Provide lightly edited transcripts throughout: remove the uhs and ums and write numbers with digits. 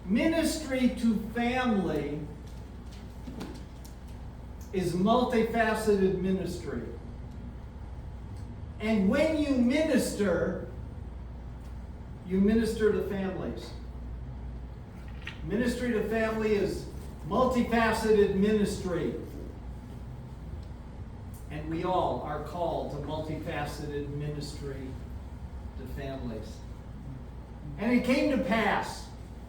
Ministry to family is multifaceted ministry. And when you minister to families. Ministry to family is multifaceted ministry. And we all are called to multifaceted ministry to families. And it came to pass.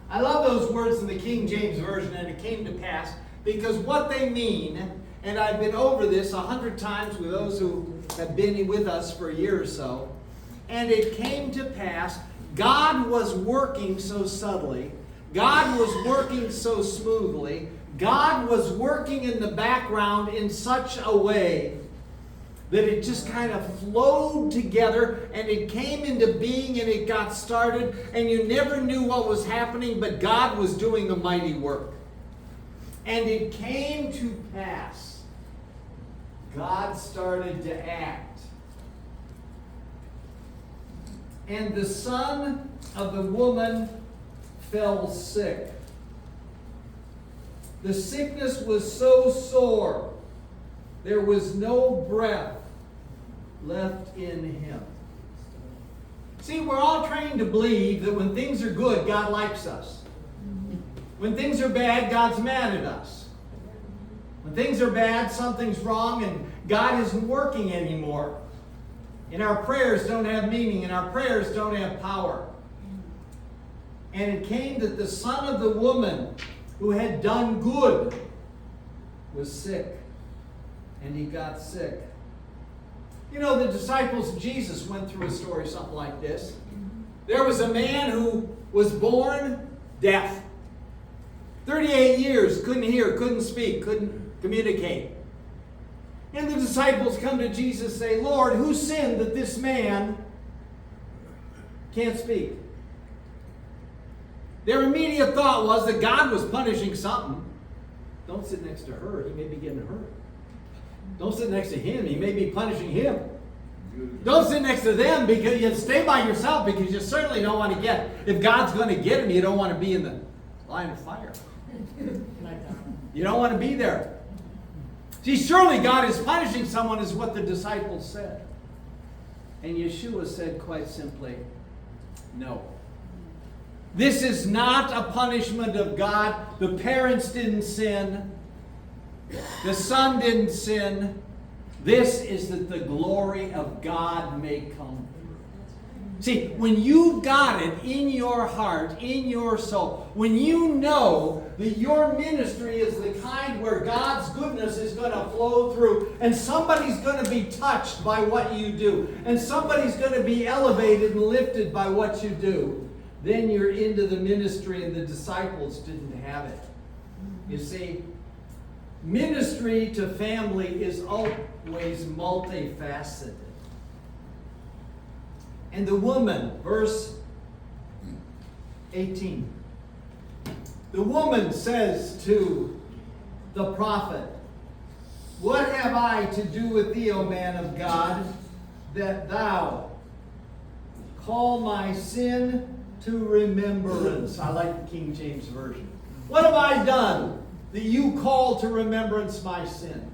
I love those words in the King James Version, and it came to pass, because what they mean, and I've been over this 100 times with those who have been with us for a year or so, and it came to pass, God was working so subtly, God was working so smoothly, God was working in the background in such a way that it just kind of flowed together and it came into being and it got started and you never knew what was happening, but God was doing a mighty work. And it came to pass. God started to act. And the son of the woman fell sick. The sickness was so sore, there was no breath left in him. See, we're all trained to believe that when things are good, God likes us. When things are bad, God's mad at us. When things are bad, something's wrong, and God isn't working anymore. And our prayers don't have meaning, and our prayers don't have power. And it came that the son of the woman who had done good was sick. And he got sick. You know, the disciples of Jesus went through a story something like this. There was a man who was born deaf. 38 years, couldn't hear, couldn't speak, couldn't communicate. And the disciples come to Jesus and say, Lord, who sinned that this man can't speak? Their immediate thought was that God was punishing something. Don't sit next to her, he may be getting hurt. Don't sit next to him, he may be punishing him. Don't sit next to them, because you stay by yourself, because you certainly don't want to get, if God's going to get him, you don't want to be in the line of fire. You don't want to be there. See, surely God is punishing someone, is what the disciples said. And Yeshua said quite simply, no. This is not a punishment of God. The parents didn't sin. The son didn't sin. This is that the glory of God may come. See, when you've got it in your heart, in your soul, when you know that your ministry is the kind where God's goodness is going to flow through, and somebody's going to be touched by what you do, and somebody's going to be elevated and lifted by what you do, then you're into the ministry, and the disciples didn't have it. You see, ministry to family is always multifaceted. And the woman, verse 18. The woman says to the prophet, what have I to do with thee, O man of God, that thou call my sin to remembrance? I like the King James Version. What have I done that you call to remembrance my sin?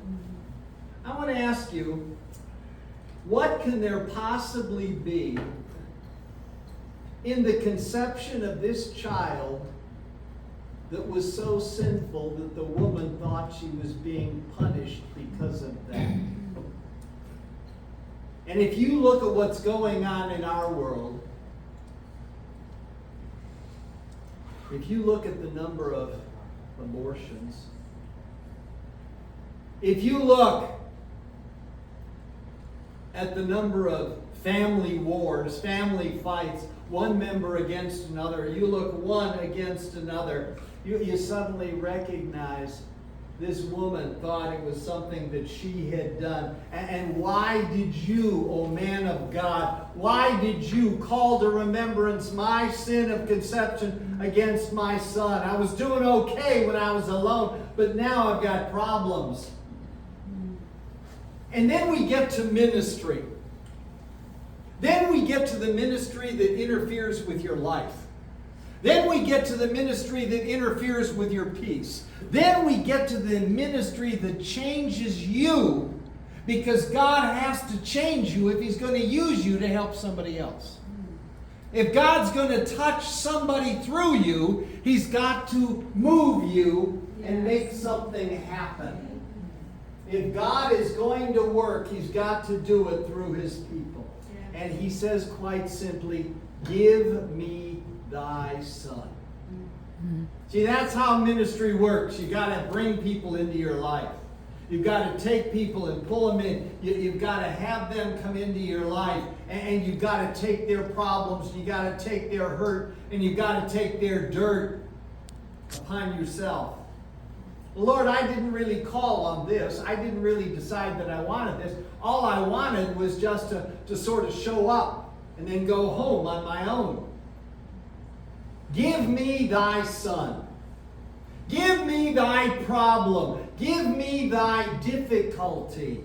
I want to ask you, what can there possibly be in the conception of this child that was so sinful that the woman thought she was being punished because of that? And if you look at what's going on in our world, if you look at the number of abortions, if you look at the number of family wars, family fights, one member against another, you look one against another, you suddenly recognize this woman thought it was something that she had done. And why did you, O man of God, why did you call to remembrance my sin of conception against my son? I was doing okay when I was alone, but now I've got problems. And then we get to ministry. Then we get to the ministry that interferes with your life. Then we get to the ministry that interferes with your peace. Then we get to the ministry that changes you, because God has to change you if He's going to use you to help somebody else. If God's going to touch somebody through you, He's got to move you and make something happen. If God is going to work, He's got to do it through His people. And He says quite simply, give me thy son. See, that's how ministry works. You got to bring people into your life. You've got to take people and pull them in. You've got to have them come into your life. And you've got to take their problems. You've got to take their hurt. And you've got to take their dirt upon yourself. Lord, I didn't really call on this. I didn't really decide that I wanted this. All I wanted was just to sort of show up and then go home on my own. Give me thy son. Give me thy problem. Give me thy difficulty.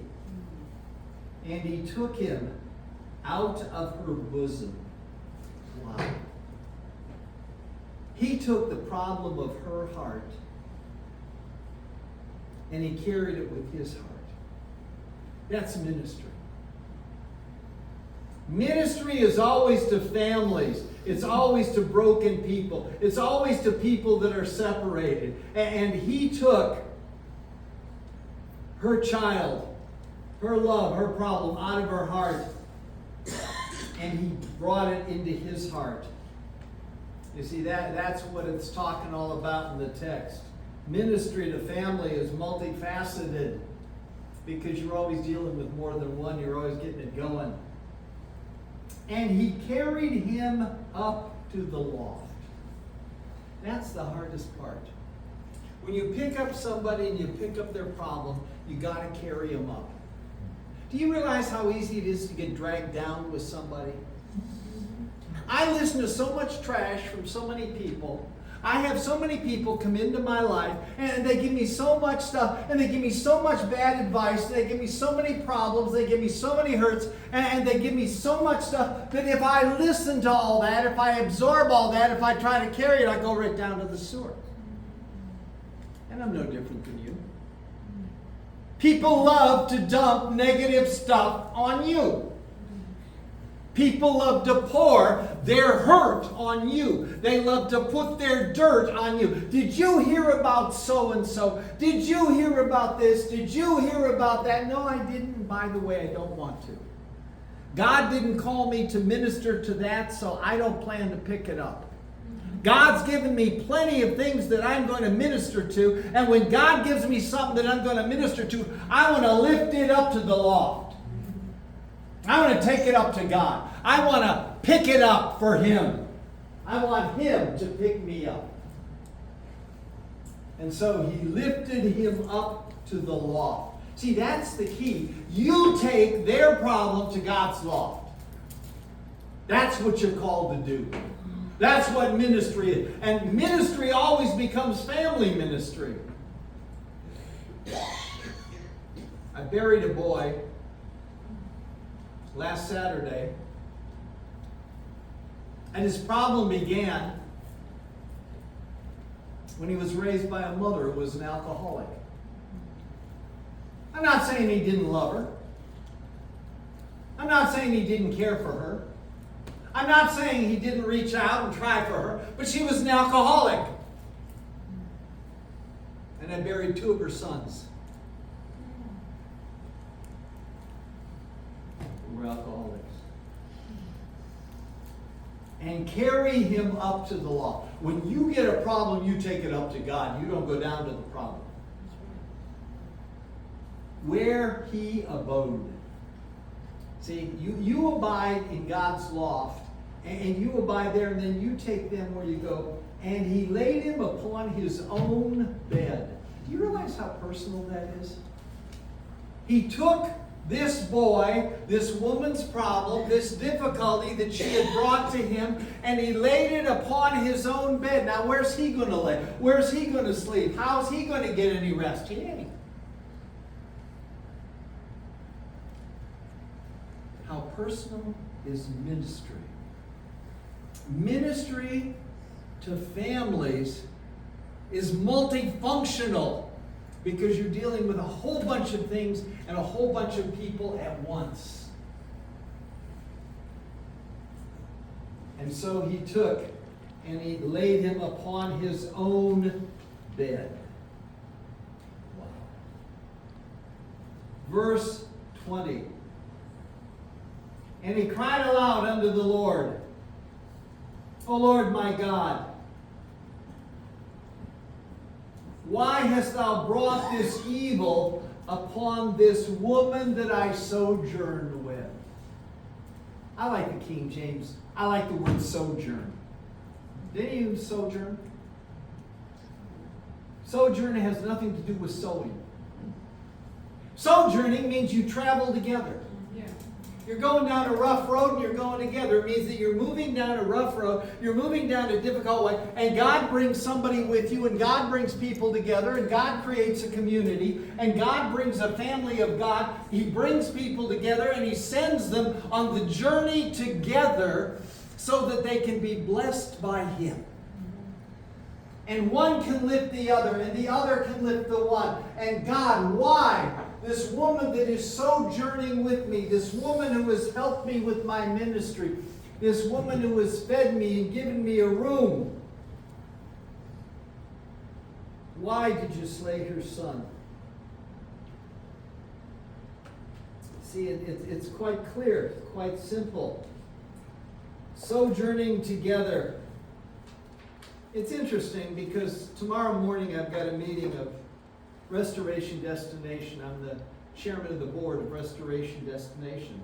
And he took him out of her bosom. Wow. He took the problem of her heart and he carried it with his heart. That's ministry. Ministry is always to families. It's always to broken people. It's always to people that are separated. And he took her child, her love, her problem out of her heart, and he brought it into his heart. You see, that's what it's talking all about in the text. Ministry to family is multifaceted because you're always dealing with more than one. You're always getting it going. And he carried him up to the loft. That's the hardest part. When you pick up somebody and you pick up their problem, you got to carry them up. Do you realize how easy it is to get dragged down with somebody? I listen to so much trash from so many people. I have so many people come into my life and they give me so much stuff and they give me so much bad advice. They give me so many problems. They give me so many hurts and they give me so much stuff that if I listen to all that, if I absorb all that, if I try to carry it, I go right down to the sewer. And I'm no different than you. People love to dump negative stuff on you. People love to pour their hurt on you. They love to put their dirt on you. Did you hear about so-and-so? Did you hear about this? Did you hear about that? No, I didn't. By the way, I don't want to. God didn't call me to minister to that, so I don't plan to pick it up. God's given me plenty of things that I'm going to minister to, and when God gives me something that I'm going to minister to, I want to lift it up to the loft. I want to take it up to God. I want to pick it up for Him. I want Him to pick me up. And so he lifted him up to the loft. See, that's the key. You take their problem to God's loft. That's what you're called to do. That's what ministry is. And ministry always becomes family ministry. I buried a boy last Saturday, and his problem began when he was raised by a mother who was an alcoholic. I'm not saying he didn't love her. I'm not saying he didn't care for her. I'm not saying he didn't reach out and try for her, but she was an alcoholic. And I buried 2 of her sons who were alcoholics. And carry him up to the loft. When you get a problem, you take it up to God. You don't go down to the problem. Where he abode. See, you abide in God's loft, and you abide there, and then you take them where you go. And he laid him upon his own bed. Do you realize how personal that is? He took this boy, this woman's problem, this difficulty that she had brought to him, and he laid it upon his own bed. Now, where's he going to lay? Where's he going to sleep? How's he going to get any rest? He ain't. How personal is ministry? Ministry to families is multifunctional, because you're dealing with a whole bunch of things and a whole bunch of people at once. And so he took and he laid him upon his own bed. Wow. Verse 20. And he cried aloud unto the Lord, O Lord my God, why hast thou brought this evil upon this woman that I sojourned with? I like the King James. I like the word sojourn. Did any of you sojourn? Sojourn has nothing to do with sowing. Sojourning means you travel together. You're going down a rough road and you're going together. It means that you're moving down a rough road, you're moving down a difficult way, and God brings somebody with you, and God brings people together, and God creates a community, and God brings a family of God. He brings people together, and He sends them on the journey together so that they can be blessed by Him. And one can lift the other, and the other can lift the one. And God, why? This woman that is sojourning with me, this woman who has helped me with my ministry, this woman who has fed me and given me a room, why did you slay her son? See, it's quite clear, it's quite simple. Sojourning together. It's interesting because tomorrow morning I've got a meeting of Restoration Destination. I'm the chairman of the board of Restoration Destination.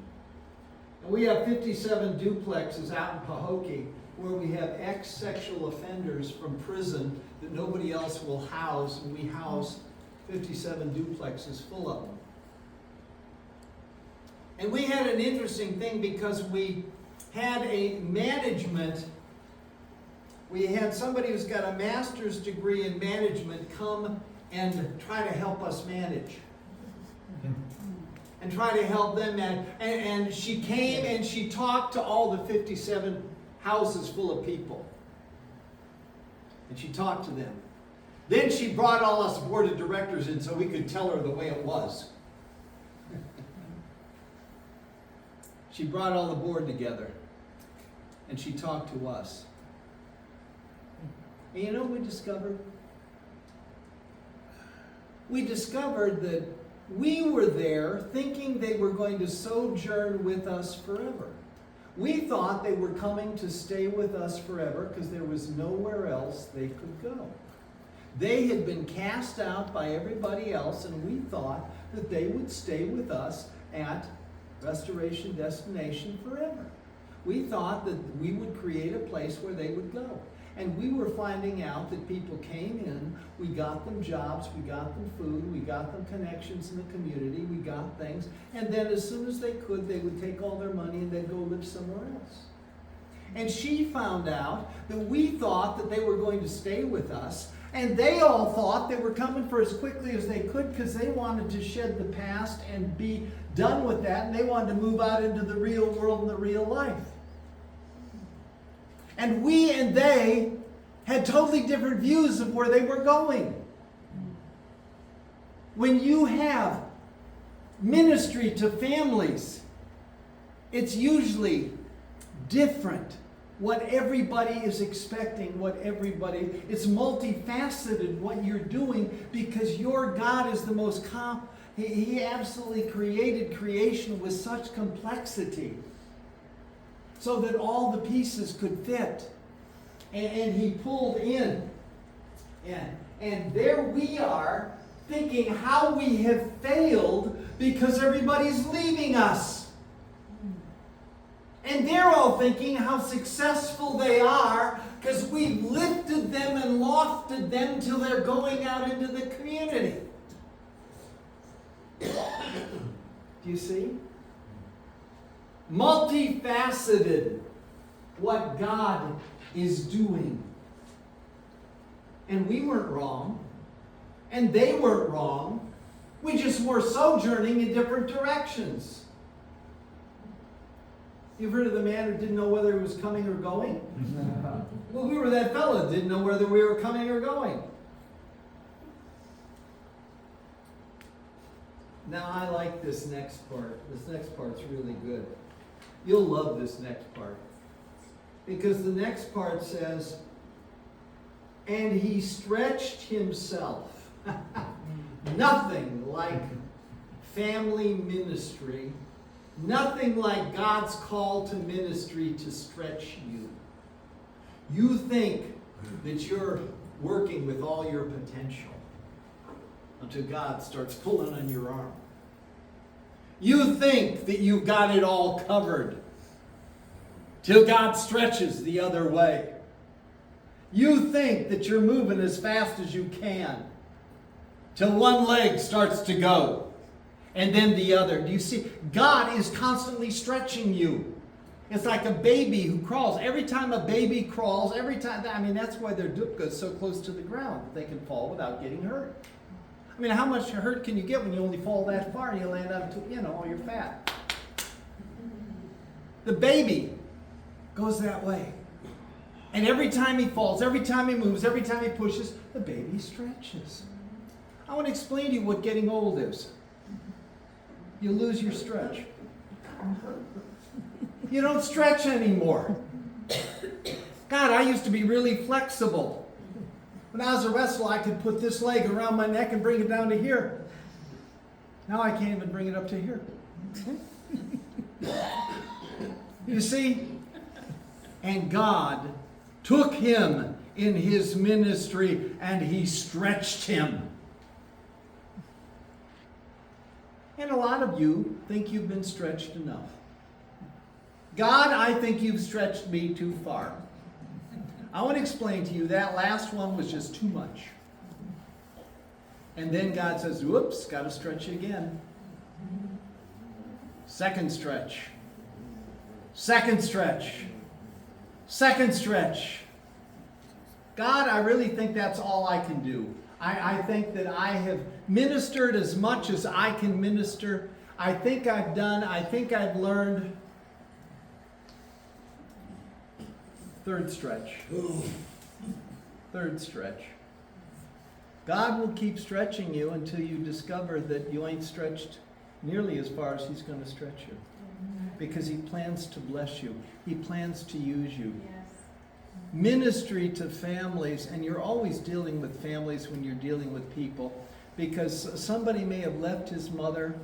And we have 57 duplexes out in Pahokee where we have ex-sexual offenders from prison that nobody else will house, and we house 57 duplexes full of them. And we had an interesting thing because we had a management. We had somebody who's got a master's degree in management come and try to help us manage. And try to help them manage. And she came and she talked to all the 57 houses full of people. And she talked to them. Then she brought all us board of directors in so we could tell her the way it was. She brought all the board together. And she talked to us. And you know what we discovered? We discovered that we were there thinking they were going to sojourn with us forever. We thought they were coming to stay with us forever because there was nowhere else they could go. They had been cast out by everybody else, and we thought that they would stay with us at Restoration Destination forever. We thought that we would create a place where they would go. And we were finding out that people came in, we got them jobs, we got them food, we got them connections in the community, we got things, and then as soon as they could, they would take all their money and they'd go live somewhere else. And she found out that we thought that they were going to stay with us, and they all thought they were coming for as quickly as they could because they wanted to shed the past and be done with that, and they wanted to move out into the real world and the real life. And we and they had totally different views of where they were going. When you have ministry to families, it's usually different. What everybody is expecting, it's multifaceted what you're doing because your God is the most He absolutely created creation with such complexity so that all the pieces could fit. And He pulled in. And there we are thinking how we have failed because everybody's leaving us. And they're all thinking how successful they are because we've lifted them and lofted them till they're going out into the community. Do you see? Multifaceted what God is doing. And we weren't wrong. And they weren't wrong. We just were sojourning in different directions. You've heard of the man who didn't know whether he was coming or going? Well, we were that fella that didn't know whether we were coming or going. Now I like this next part. This next part's really good. You'll love this next part. Because the next part says, and he stretched himself. Nothing like family ministry. Nothing like God's call to ministry to stretch you. You think that you're working with all your potential until God starts pulling on your arm. You think that you've got it all covered till God stretches the other way. You think that you're moving as fast as you can till one leg starts to go and then the other. Do you see? God is constantly stretching you. It's like a baby who crawls. Every time a baby crawls, that's why their dupka is so close to the ground. They can fall without getting hurt. I mean, how much hurt can you get when you only fall that far and you land up to, all your fat? The baby goes that way. And every time he falls, every time he moves, every time he pushes, the baby stretches. I want to explain to you what getting old is. You lose your stretch. You don't stretch anymore. God, I used to be really flexible. When I was a wrestler, I could put this leg around my neck and bring it down to here. Now I can't even bring it up to here. You see? And God took him in his ministry and he stretched him. And a lot of you think you've been stretched enough. God, I think you've stretched me too far. I want to explain to you that last one was just too much. And then God says, whoops, got to stretch you again. Second stretch. Second stretch. Second stretch. God, I really think that's all I can do. I think that I have ministered as much as I can minister. I think I've learned. Third stretch. Third stretch. God will keep stretching you until you discover that you ain't stretched nearly as far as he's going to stretch you. Because he plans to bless you. He plans to use you. Ministry to families, and you're always dealing with families when you're dealing with people, because somebody may have left his mother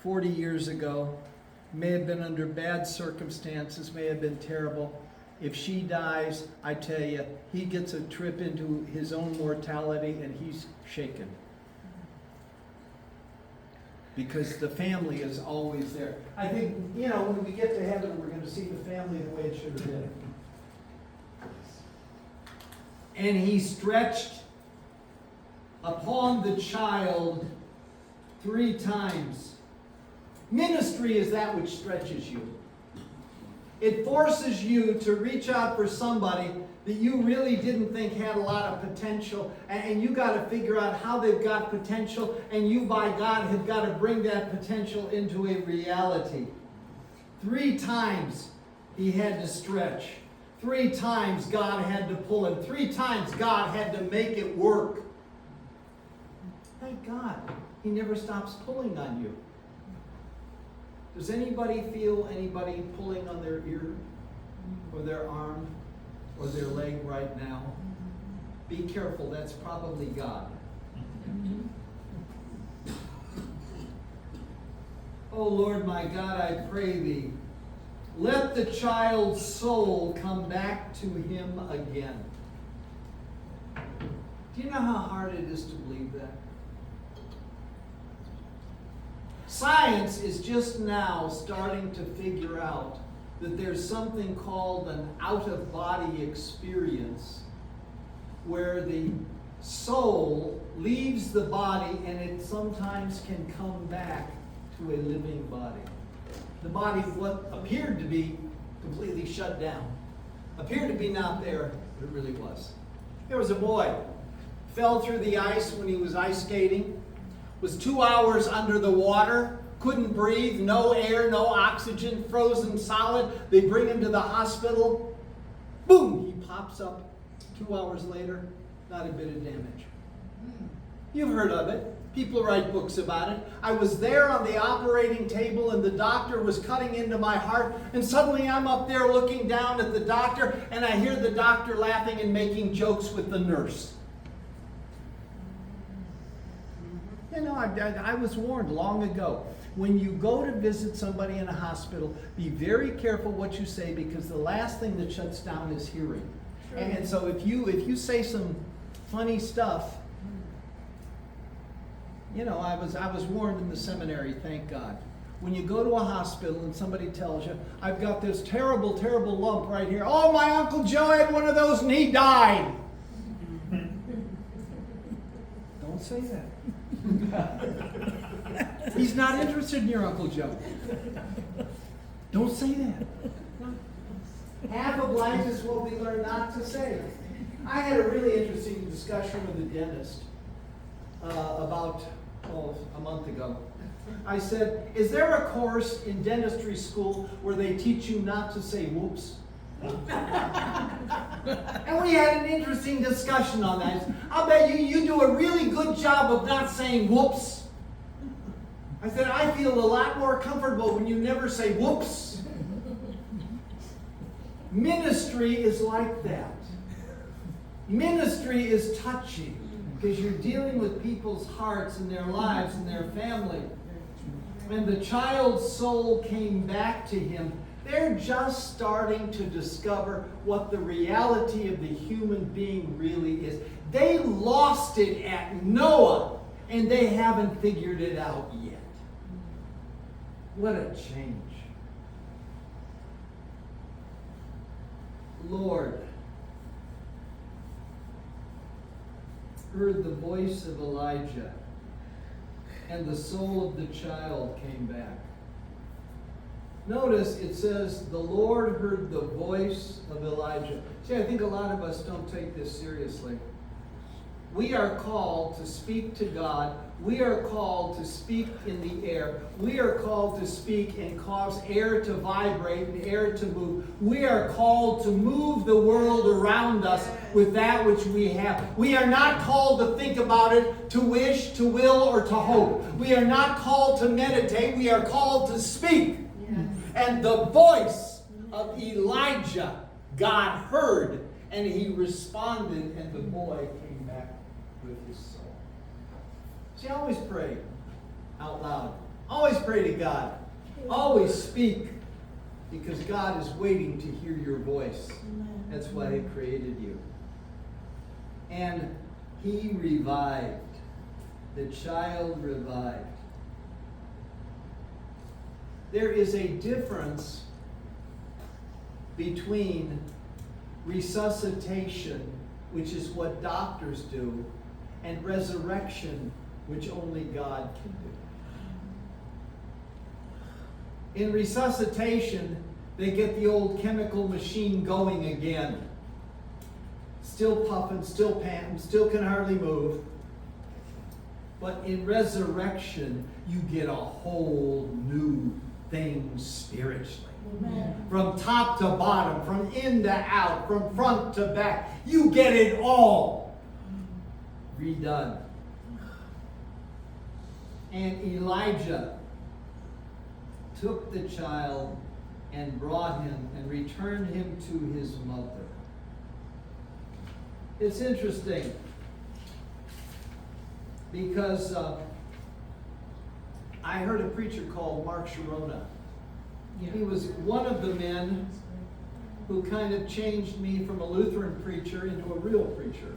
40 years ago, may have been under bad circumstances, may have been terrible. If she dies, I tell you, he gets a trip into his own mortality and he's shaken. Because the family is always there. I think, when we get to heaven, we're going to see the family the way it should have been. And he stretched upon the child 3 times. Ministry is that which stretches you. It forces you to reach out for somebody that you really didn't think had a lot of potential, and you got to figure out how they've got potential, and you, by God, have got to bring that potential into a reality. 3 times he had to stretch. 3 times God had to pull him. 3 times God had to make it work. Thank God, he never stops pulling on you. Does anybody feel anybody pulling on their ear or their arm or their leg right now? Be careful, that's probably God. Oh Lord my God, I pray thee, let the child's soul come back to him again. Do you know how hard it is to believe that? Science is just now starting to figure out that there's something called an out-of-body experience where the soul leaves the body and it sometimes can come back to a living body. The body, what appeared to be completely shut down, appeared to be not there, but it really was. There was a boy, fell through the ice when he was ice skating, was 2 hours under the water, couldn't breathe, no air, no oxygen, frozen solid. They bring him to the hospital. Boom! He pops up 2 hours later, not a bit of damage. You've heard of it. People write books about it. I was there on the operating table and the doctor was cutting into my heart, and suddenly I'm up there looking down at the doctor and I hear the doctor laughing and making jokes with the nurse. You know, I was warned long ago. When you go to visit somebody in a hospital, be very careful what you say, because the last thing that shuts down is hearing. And so if you say some funny stuff, you know, I was warned in the seminary, thank God. When you go to a hospital and somebody tells you, I've got this terrible, terrible lump right here. Oh, my Uncle Joe had one of those and he died. Don't say that. He's not interested in your Uncle Joe. Don't say that. Half of life is what we learn not to say. I had a really interesting discussion with a dentist about a month ago. I said, is there a course in dentistry school where they teach you not to say whoops? And we had an interesting discussion on that. I'll bet you do a really good job of not saying whoops. I said, I feel a lot more comfortable when you never say whoops. Ministry is like that. Ministry is touching, because you're dealing with people's hearts and their lives and their family. When the child's soul came back to him, they're just starting to discover what the reality of the human being really is. They lost it at Noah, and they haven't figured it out yet. What a change. Lord heard the voice of Elijah, and the soul of the child came back. Notice it says, the Lord heard the voice of Elijah. See, I think a lot of us don't take this seriously. We are called to speak to God. We are called to speak in the air. We are called to speak and cause air to vibrate and air to move. We are called to move the world around us with that which we have. We are not called to think about it, to wish, to will, or to hope. We are not called to meditate. We are called to speak. And the voice of Elijah, God heard, and he responded, and the boy came back with his soul. See, always pray out loud. Always pray to God. Always speak, because God is waiting to hear your voice. That's why he created you. And he revived. The child revived. There is a difference between resuscitation, which is what doctors do, and resurrection, which only God can do. In resuscitation, they get the old chemical machine going again. Still puffing, still panting, still can hardly move. But in resurrection, you get a whole new thing spiritually. Amen. From top to bottom, from in to out, from front to back. You get it all redone. And Elijah took the child and brought him and returned him to his mother. It's interesting because I heard a preacher called Mark Sharona. He was one of the men who kind of changed me from a Lutheran preacher into a real preacher.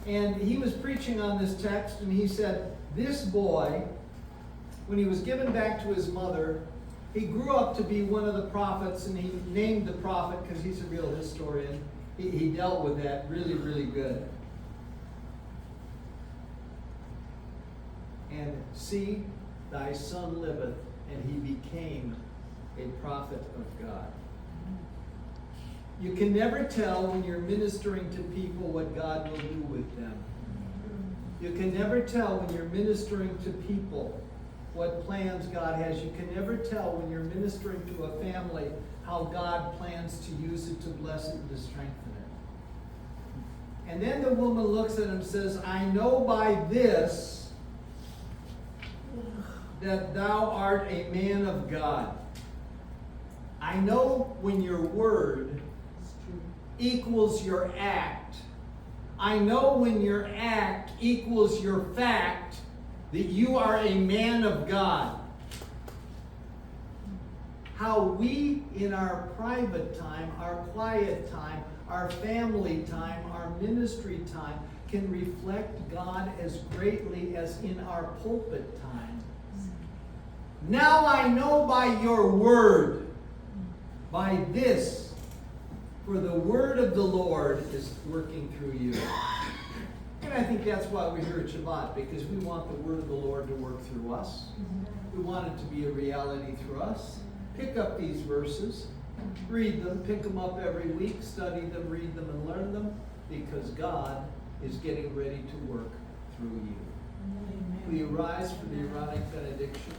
And he was preaching on this text, and he said, this boy, when he was given back to his mother, he grew up to be one of the prophets, and he named the prophet because he's a real historian. He dealt with that really, really good. And see, thy son liveth, and he became a prophet of God. You can never tell when you're ministering to people what God will do with them. You can never tell when you're ministering to people what plans God has. You can never tell when you're ministering to a family how God plans to use it to bless it and to strengthen it. And then the woman looks at him and says, I know by this that thou art a man of God. I know when your word equals your act. I know when your act equals your fact that you are a man of God. How we, in our private time, our quiet time, our family time, our ministry time, can reflect God as greatly as in our pulpit time. Now I know by your word, by this, for the word of the Lord is working through you. And I think that's why we're here at Shabbat, because we want the word of the Lord to work through us. We want it to be a reality through us. Pick up these verses, read them, pick them up every week, study them, read them, and learn them, because God is getting ready to work through you. Will you rise for the Aaronic benediction?